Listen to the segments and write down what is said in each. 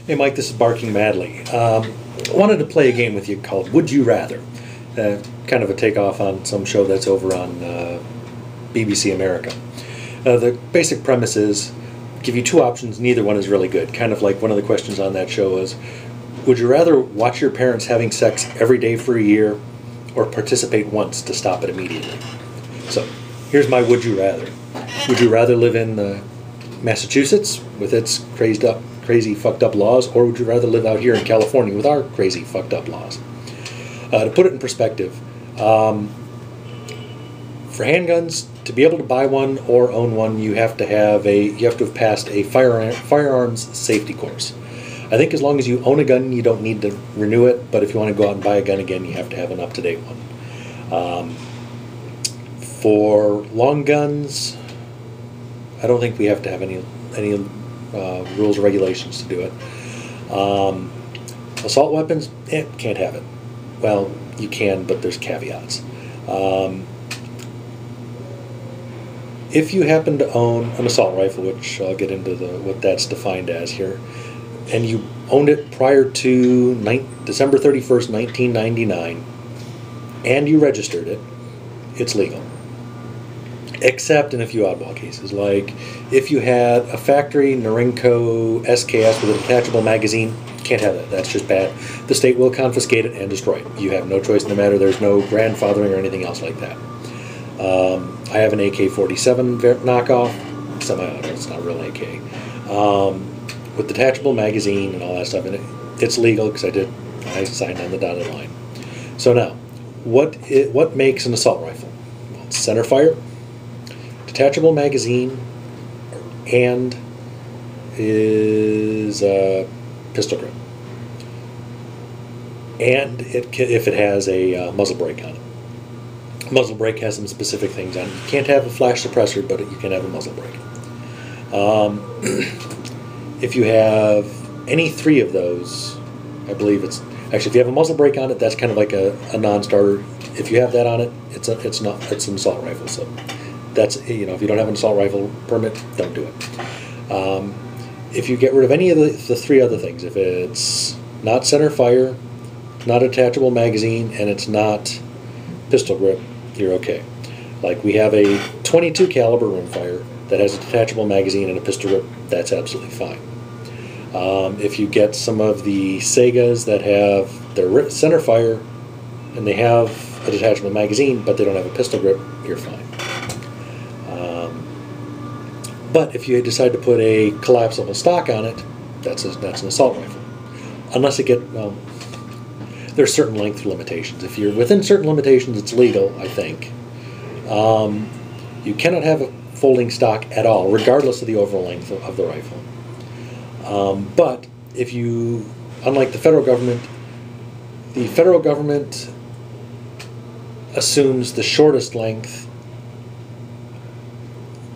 Hey Mike, this is Barking Madly. I wanted to play a game with you called Would You Rather? Kind of a takeoff on some show that's over on BBC America. The basic premise is give you two options, neither one is really good. Kind of like one of the questions on that show is, would you rather watch your parents having sex every day for a year or participate once to stop it immediately? So here's my would you rather. Would you rather live in Massachusetts with its crazy fucked up laws, or would you rather live out here in California with our crazy fucked up laws? To put it in perspective, for handguns, to be able to buy one or own one, you have to have passed a firearms safety course. I think as long as you own a gun, you don't need to renew it, but if you want to go out and buy a gun again, you have to have an up-to-date one. For long guns, I don't think we have to have any rules or regulations to do it. Assault weapons, can't have it. Well, you can, but there's caveats. If you happen to own an assault rifle, which I'll get into what that's defined as here, and you owned it prior to December 31st, 1999, and you registered it, it's legal. Except in a few oddball cases, like if you had a factory Norinco SKS with a detachable magazine, can't have that. That's just bad. The state will confiscate it and destroy it. You have no choice in the matter. There's no grandfathering or anything else like that. I have an AK-47 knockoff, semi-auto. It's not a real AK, with detachable magazine and all that stuff in it. It's legal because I signed on the dotted line. So now, what makes an assault rifle? Well, it's center fire, detachable magazine, and is a pistol grip. And if it has a muzzle brake on it. Muzzle brake has some specific things on it. You can't have a flash suppressor, but you can have a muzzle brake. If you have any three of those, I believe it's actually, if you have a muzzle brake on it, that's kind of like a non-starter. If you have that on it, it's an assault rifle. So that's, if you don't have an assault rifle permit, don't do it. If you get rid of any of the three other things, if it's not center fire, not a detachable magazine, and it's not pistol grip, you're okay. Like we have a 22 caliber rimfire that has a detachable magazine and a pistol grip, that's absolutely fine. If you get some of the Segas that have their center fire and they have a detachable magazine but they don't have a pistol grip, you're fine. But if you decide to put a collapsible stock on it, that's an assault rifle. Unless there's certain length limitations. If you're within certain limitations, it's legal, I think. You cannot have a folding stock at all, regardless of the overall length of the rifle. But if you, unlike the federal government assumes the shortest length,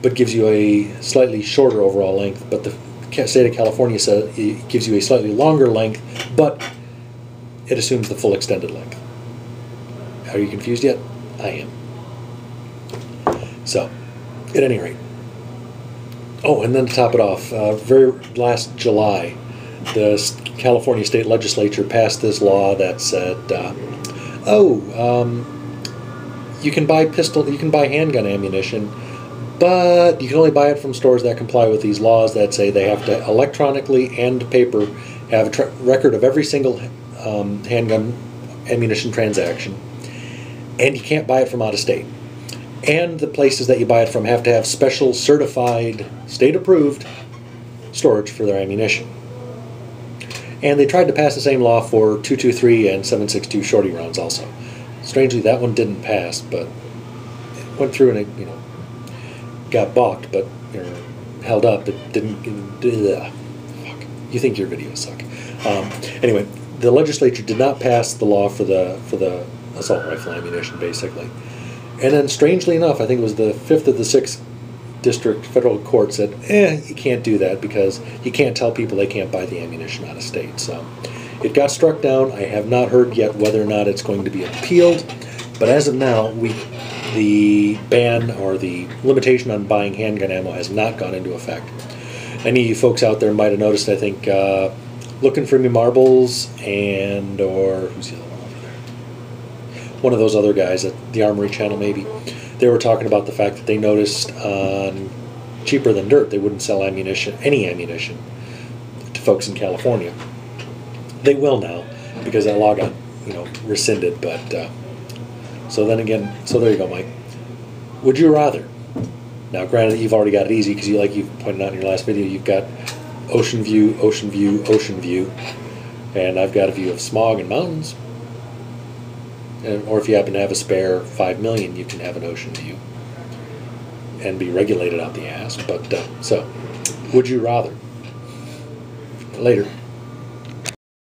but gives you a slightly shorter overall length, but the state of California says it gives you a slightly longer length, but it assumes the full extended length. Are you confused yet? I am. So, at any rate. Oh, and then to top it off, very last July, the California state legislature passed this law that said, you can buy handgun ammunition, but you can only buy it from stores that comply with these laws that say they have to electronically and paper have a record of every single handgun ammunition transaction, and you can't buy it from out of state. And the places that you buy it from have to have special certified, state-approved storage for their ammunition. And they tried to pass the same law for .223 and .762 shorty rounds also. Strangely, that one didn't pass, but it went through and it, got balked, but held up. It didn't. Fuck. You think your videos suck. Anyway, the legislature did not pass the law for the assault rifle ammunition, basically. And then, strangely enough, I think it was the 5th of the 6th District Federal Court said, you can't do that because you can't tell people they can't buy the ammunition out of state. So it got struck down. I have not heard yet whether or not it's going to be appealed. But as of now, the ban or the limitation on buying handgun ammo has not gone into effect. Any of you folks out there might have noticed, I think, looking for me marbles, and or who's the other one over there? One of those other guys at the Armory Channel, maybe. They were talking about the fact that they noticed on Cheaper Than Dirt they wouldn't sell ammunition, any ammunition, to folks in California. They will now because that law got, rescinded. But so then again, so there you go, Mike. Would you rather? Now, granted, you've already got it easy because like you've pointed out in your last video, you've got ocean view, ocean view, ocean view, and I've got a view of smog and mountains. Or if you happen to have a spare 5 million, you can have an ocean view and be regulated out the ass. But so, would you rather? Later.